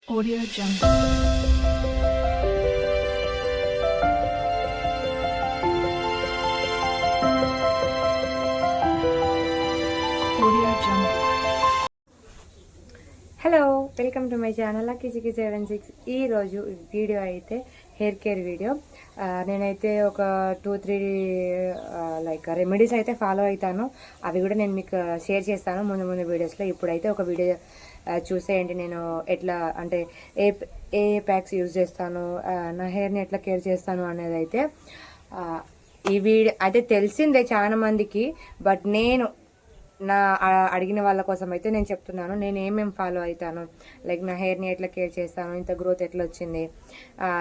Audio Jungle. Audio Jungle. Hello, welcome to my channel Kichi76. ఈరోజు video అయితే hair care video. నేనైతే ఒక 2-3 like remedies అయితే follow అవుతాను. అవి కూడా నేను మీకు షేర్ చేస్తాను ముందు ముందు వీడియోస్లో. ఇప్పుడైతే ఒక వీడియో చూసేయండి. నేను ఎట్లా అంటే ఏ ఏ ప్యాక్స్ యూజ్ చేస్తాను, నా హెయిర్ని ఎట్లా కేర్ చేస్తాను అనేది అయితే ఈ వీడియో అయితే తెలిసిందే చాలా మందికి. బట్ నేను నా అడిగిన వాళ్ళ కోసం అయితే నేను చెప్తున్నాను, నేను ఏమేమి ఫాలో అవుతాను, లైక్ నా హెయిర్ని ఎట్లా కేర్ చేస్తాను, ఇంత గ్రోత్ ఎట్లా వచ్చింది,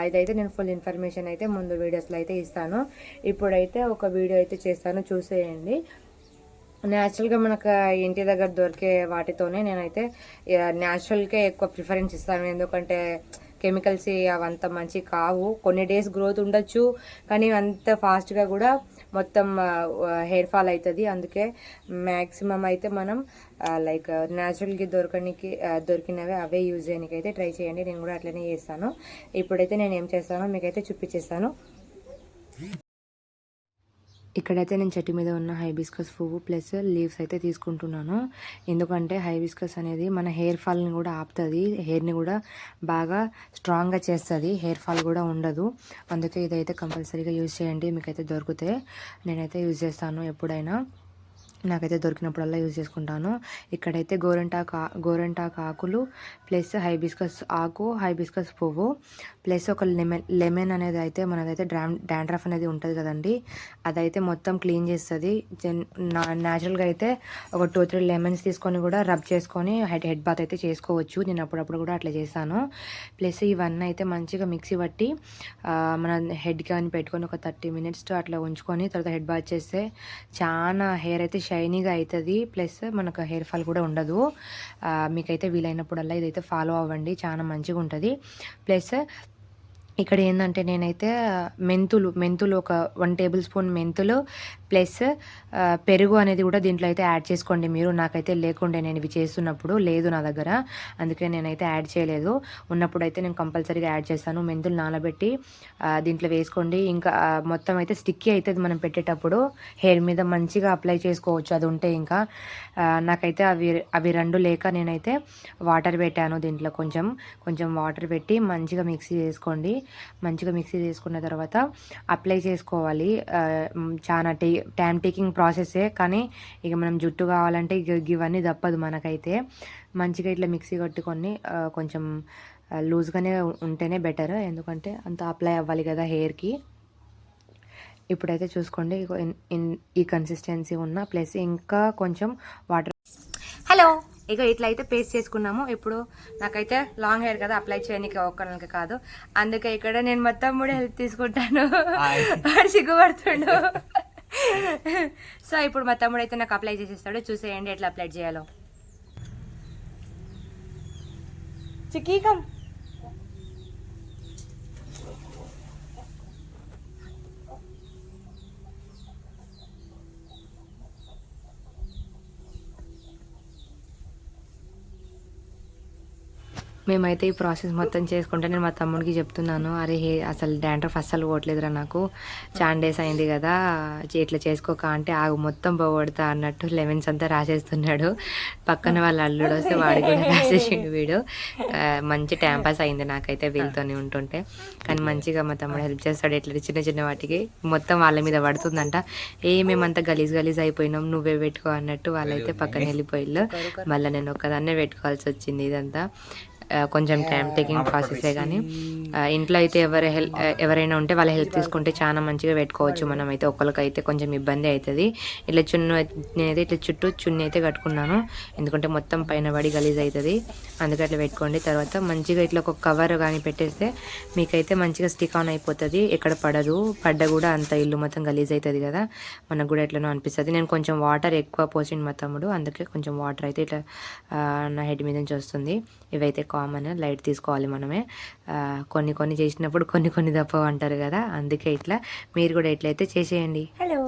ఇదైతే నేను ఫుల్ ఇన్ఫర్మేషన్ అయితే ముందు వీడియోస్లో అయితే ఇస్తాను. ఇప్పుడైతే ఒక వీడియో అయితే చేస్తాను, చూసేయండి. న్యాచురల్గా మనకు ఇంటి దగ్గర దొరికే వాటితోనే నేనైతే న్యాచురల్కే ఎక్కువ ప్రిఫరెన్స్ ఇస్తాను. ఎందుకంటే కెమికల్స్ అవంత మంచి కావు. కొన్ని డేస్ గ్రోత్ ఉండొచ్చు, కానీ అంత ఫాస్ట్గా కూడా మొత్తం హెయిర్ ఫాల్ అవుతుంది. అందుకే మ్యాక్సిమం అయితే మనం లైక్ న్యాచురల్గా దొరికినవి అవే యూజ్ చేయడానికి అయితే ట్రై చేయండి. నేను కూడా అట్లనే చేస్తాను. ఇప్పుడైతే నేను ఏం చేస్తానో మీకైతే చూపించేస్తాను. ఇక్కడైతే నేను చెట్టు మీద ఉన్న హైబిస్కస్ పువ్వు ప్లస్ లీవ్స్ అయితే తీసుకుంటున్నాను. ఎందుకంటే హైబిస్కస్ అనేది మన హెయిర్ ఫాల్ని కూడా ఆపుతుంది, హెయిర్ని కూడా బాగా స్ట్రాంగ్గా చేస్తుంది, హెయిర్ ఫాల్ కూడా ఉండదు. అందుకే ఇదైతే కంపల్సరీగా యూజ్ చేయండి. మీకైతే దొరికితే నేనైతే యూజ్ చేస్తాను ఎప్పుడైనా. నాకైతే దొరికినప్పుడల్లా యూజ్ చేసుకుంటాను. ఇక్కడైతే గోరెంటాకు ఆకులు ప్లస్ హైబిస్కస్ ఆకు, హైబిస్కస్ పువ్వు ప్లస్ ఒక లెమన్ అనేది అయితే మనదైతే డాండ్రఫ్ అనేది ఉంటుంది కదండి, అదైతే మొత్తం క్లీన్ చేస్తుంది. న్యాచురల్గా అయితే ఒక 2-3 లెమన్స్ తీసుకొని కూడా రబ్ చేసుకొని హెడ్ బాత్ అయితే చేసుకోవచ్చు. నేను అప్పుడప్పుడు కూడా అట్లా చేస్తాను. ప్లస్ ఇవన్నీ అయితే మంచిగా మిక్సీ పట్టి మన హెడ్ కానీ పెట్టుకొని ఒక 30 minutes అట్లా ఉంచుకొని తర్వాత హెడ్ బాత్ చేస్తే చాలా హెయిర్ అయితే షైనీగా అవుతుంది. ప్లస్ మనకు హెయిర్ ఫాల్ కూడా ఉండదు. మీకైతే వీలైనప్పుడల్లా ఇదైతే ఫాలో అవ్వండి, చాలా మంచిగా ఉంటుంది. ప్లస్ ఇక్కడ ఏంటంటే నేనైతే మెంతులు ఒక 1 tablespoon మెంతులు ప్లస్ పెరుగు అనేది కూడా దీంట్లో అయితే యాడ్ చేసుకోండి మీరు. నాకైతే లేకుండే, నేను ఇవి చేస్తున్నప్పుడు లేదు నా దగ్గర, అందుకే నేనైతే యాడ్ చేయలేదు. ఉన్నప్పుడు అయితే నేను కంపల్సరీగా యాడ్ చేస్తాను. మెంతులు నానబెట్టి దీంట్లో వేసుకోండి. ఇంకా మొత్తం అయితే స్టిక్కీ అవుతుంది మనం పెట్టేటప్పుడు, హెయిర్ మీద మంచిగా అప్లై చేసుకోవచ్చు అది ఉంటే. ఇంకా నాకైతే అవి రెండు లేక నేనైతే వాటర్ పెట్టాను. దీంట్లో కొంచెం వాటర్ పెట్టి మంచిగా మిక్సీ చేసుకోండి. మంచిగా మిక్సీ చేసుకున్న తర్వాత అప్లై చేసుకోవాలి. చాలా టైం టేకింగ్ ప్రాసెసే, కానీ ఇక మనం జుట్టు కావాలంటే ఇవన్నీ తప్పదు మనకైతే. మంచిగా ఇట్లా మిక్సీ కొట్టుకొని కొంచెం లూజ్గానే ఉంటేనే బెటర్, ఎందుకంటే అంత అప్లై అవ్వాలి కదా హెయిర్కి. ఇప్పుడైతే చూసుకోండి, ఈ కన్సిస్టెన్సీ ఉన్న ప్లస్ ఇంకా కొంచెం వాటర్. హలో, ఇక ఇట్లా అయితే పేస్ట్ చేసుకున్నాము. ఇప్పుడు నాకైతే లాంగ్ హెయిర్ కదా, అప్లై చేయడానికి ఒక్కరికి కాదు, అందుకే ఇక్కడ నేను మొత్తం కూడా హెల్ప్ తీసుకుంటాను. సిగ్గుపడుతుండు. సో ఇప్పుడు మా తమ్ముడు అయితే నాకు అప్లై చేసేస్తాడు. చూసేయండి ఎట్లా అప్లై చేయాలో. చిక్కీకం మేమైతే ఈ ప్రాసెస్ మొత్తం చేసుకుంటే నేను మా తమ్ముడికి చెప్తున్నాను, అరే అసలు డాండ్రఫ్ అస్సలు పోవట్లేదురా, నాకు చాలా డేస్ అయింది కదా ఇట్లా చేసుకోక అంటే ఆగు మొత్తం పోగొడతా అన్నట్టు లెమన్స్ అంతా రాసేస్తున్నాడు. పక్కన వాళ్ళ అల్లుడు వస్తే వాడు కూడా రాసేసిండు వీడు. మంచి టైం పాస్ అయింది నాకైతే వీళ్ళతోనే ఉంటుంటే. కానీ మంచిగా మా తమ్ముడు హెల్ప్ చేస్తాడు. ఇట్లా చిన్న చిన్న వాటికి మొత్తం వాళ్ళ మీద పడుతుందంట. మేమంతా గలీజ్ అయిపోయినాం, నువ్వే పెట్టుకో అన్నట్టు వాళ్ళైతే పక్కన వెళ్ళిపోయిళ్ళు. మళ్ళీ నేను ఒక్కదాన్నే పెట్టుకోవాల్సి వచ్చింది. ఇదంతా కొంచెం టైం టేకింగ్ ప్రాసెసే, కానీ ఇంట్లో అయితే ఎవరైనా ఉంటే వాళ్ళ హెల్ప్ తీసుకుంటే చాలా మంచిగా పెట్టుకోవచ్చు. మనం అయితే ఒక్కరికైతే కొంచెం ఇబ్బంది అవుతుంది. ఇట్లా నేనైతే ఇట్లా చుట్టూ చున్నీ అయితే కట్టుకున్నాను, ఎందుకంటే మొత్తం పైన పడి గలీజ్ అవుతుంది. అందుకే అట్లా పెట్టుకోండి. తర్వాత మంచిగా ఇట్లా ఒక కవర్ కానీ పెట్టేస్తే మీకైతే మంచిగా స్టిక్ ఆన్ అయిపోతుంది, ఎక్కడ పడ్డ కూడా అంత ఇల్లు మొత్తం గలీజ్ అవుతుంది కదా, మనకు కూడా ఎట్లనో అనిపిస్తుంది. నేను కొంచెం వాటర్ ఎక్కువ పోసిండు మా తమ్ముడు, అందుకే కొంచెం వాటర్ అయితే ఇట్లా నా హెడ్ మీద నుంచి వస్తుంది. ఇవైతే కామన్, లైట్ తీసుకోవాలి మనమే. కొన్ని చేసినప్పుడు కొన్ని తప్పవు అంటారు కదా, అందుకే ఇట్లా మీరు కూడా ఎట్లయితే చేసేయండి. హలో,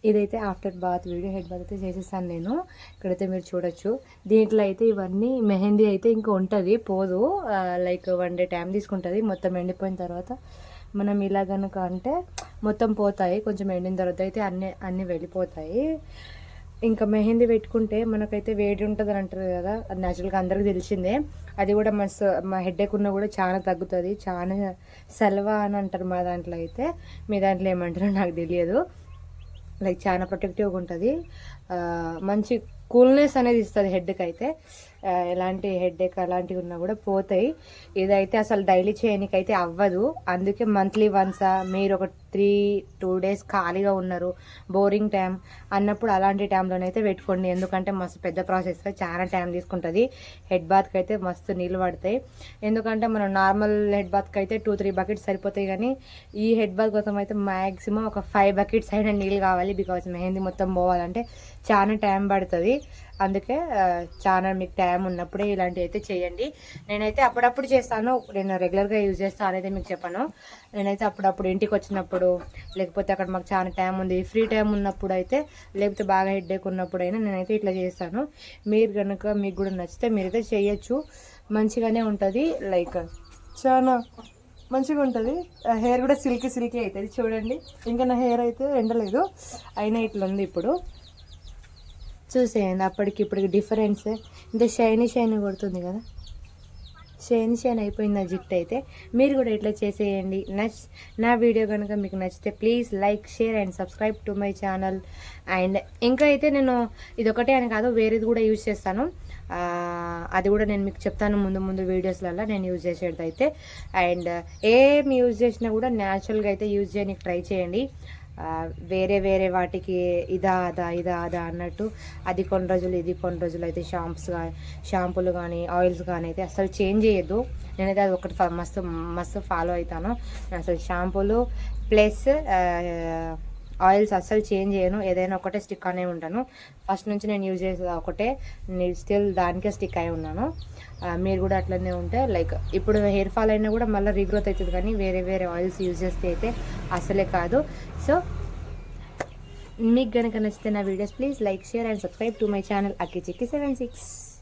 ఇదైతే after bath video. Head bath అయితే చేసేసాను నేను. ఇక్కడైతే మీరు చూడొచ్చు. దీంట్లో అయితే ఇవన్నీ మెహందీ అయితే ఇంకా ఉంటుంది, పోదు. లైక్ 1 డే టైం తీసుకుంటుంది. మొత్తం ఎండిపోయిన తర్వాత మనం ఇలా కనుక అంటే మొత్తం పోతాయి. కొంచెం ఎండిన తర్వాత అయితే అన్నీ వెళ్ళిపోతాయి. ఇంకా మెహందీ పెట్టుకుంటే మనకైతే వేడి ఉంటుంది అని అంటారు కదా, అది న్యాచురల్గా అందరికీ తెలిసిందే. అది కూడా మా హెడ్ఏక్ ఉన్న కూడా చాలా తగ్గుతుంది. చాలా సల్వా అని అంటారు మా దాంట్లో అయితే. మీ దాంట్లో ఏమంటారో నాకు తెలియదు. లైక్ చాలా ప్రొటెక్టివ్గా ఉంటుంది. మంచి కూల్నెస్ అనేది ఇస్తుంది హెడ్కి అయితే. ఎలాంటి హెడ్ఏక్ అలాంటివి ఉన్నా కూడా పోతాయి. ఇదైతే అసలు డైలీ చేయడానికైతే అవ్వదు. అందుకే మంత్లీ వన్సా మీరు ఒక 2 days ఖాళీగా ఉన్నారు, బోరింగ్ టైం అన్నప్పుడు అలాంటి టైంలోనైతే పెట్టుకోండి. ఎందుకంటే మస్తు పెద్ద ప్రాసెస్, చాలా టైం తీసుకుంటుంది. హెడ్ బాత్కి అయితే మస్తు నీళ్ళు పడతాయి. ఎందుకంటే మనం నార్మల్ హెడ్ బాత్కి అయితే 2-3 buckets సరిపోతాయి. కానీ ఈ హెడ్ బాత్ కోసం అయితే మ్యాక్సిమం ఒక 5 buckets అయినా నీళ్ళు కావాలి. బికాజ్ మెహందీ మొత్తం పోవాలంటే చాలా టైం పడుతుంది. అందుకే చాలా మీకు టైం ఉన్నప్పుడే ఇలాంటివి అయితే చేయండి. నేనైతే అప్పుడప్పుడు చేస్తాను, నేను రెగ్యులర్గా యూజ్ చేస్తాను అనేది మీకు చెప్పాను. నేనైతే అప్పుడప్పుడు ఇంటికి వచ్చినప్పుడు, లేకపోతే అక్కడ మాకు చాలా టైం ఉంది, ఫ్రీ టైం ఉన్నప్పుడు అయితే, లేకపోతే బాగా హెడ్ఏక్ ఉన్నప్పుడైనా నేనైతే ఇట్లా చేస్తాను. మీరు కనుక మీకు కూడా నచ్చితే మీరైతే చేయొచ్చు. మంచిగానే ఉంటుంది. లైక్ చాలా మంచిగా ఉంటుంది. హెయిర్ కూడా సిల్కీ అవుతుంది. చూడండి, ఇంకా నా హెయిర్ అయితే ఎండలేదు, అయినా ఇట్లా ఉంది. ఇప్పుడు చూసేయండి అప్పటికి ఇప్పటికి డిఫరెన్స్. ఇంత షైనీ కొడుతుంది కదా, షైన్ అయిపోయింది నా జుట్టు అయితే. మీరు కూడా ఇట్లా చేసేయండి. నా వీడియో కనుక మీకు నచ్చితే please like, share and subscribe to my channel. And ఇంకా అయితే నేను ఇదొకటే అని కాదు, వేరేది కూడా యూజ్ చేస్తాను. అది కూడా నేను మీకు చెప్తాను ముందు వీడియోస్లలో నేను యూజ్ చేసేది అయితే. అండ్ ఏం యూజ్ చేసినా కూడా న్యాచురల్గా అయితే యూజ్ చేయడానికి ట్రై చేయండి. వేరే వాటికి ఇదా అదా అన్నట్టు అది కొన్ని రోజులు ఇది కొన్ని రోజులు అయితే షాంపూలు కానీ ఆయిల్స్ కానీ అయితే అసలు చేంజ్ చేయొద్దు. నేనైతే అది ఒకటి మస్తు ఫాలో అవుతాను. నేను అసలు షాంపూలు ప్లస్ ఆయిల్స్ అస్సలు చేంజ్ చేయను. ఏదైనా ఒకటే స్టిక్ అనే ఉంటాను. ఫస్ట్ నుంచి నేను యూజ్ చేసేది ఒకటే, నేను స్టిల్ దానికే స్టిక్ అయి ఉన్నాను. మీరు కూడా అట్లనే ఉంటే లైక్ ఇప్పుడు హెయిర్ ఫాల్ అయినా కూడా మళ్ళీ రీగ్రోత్ అవుతుంది. కానీ వేరే ఆయిల్స్ యూజ్ చేస్తే అయితే అసలే కాదు. సో మీకు కనుక నచ్చితే నా videos please like, share and subscribe to my channel Akki chikki 76.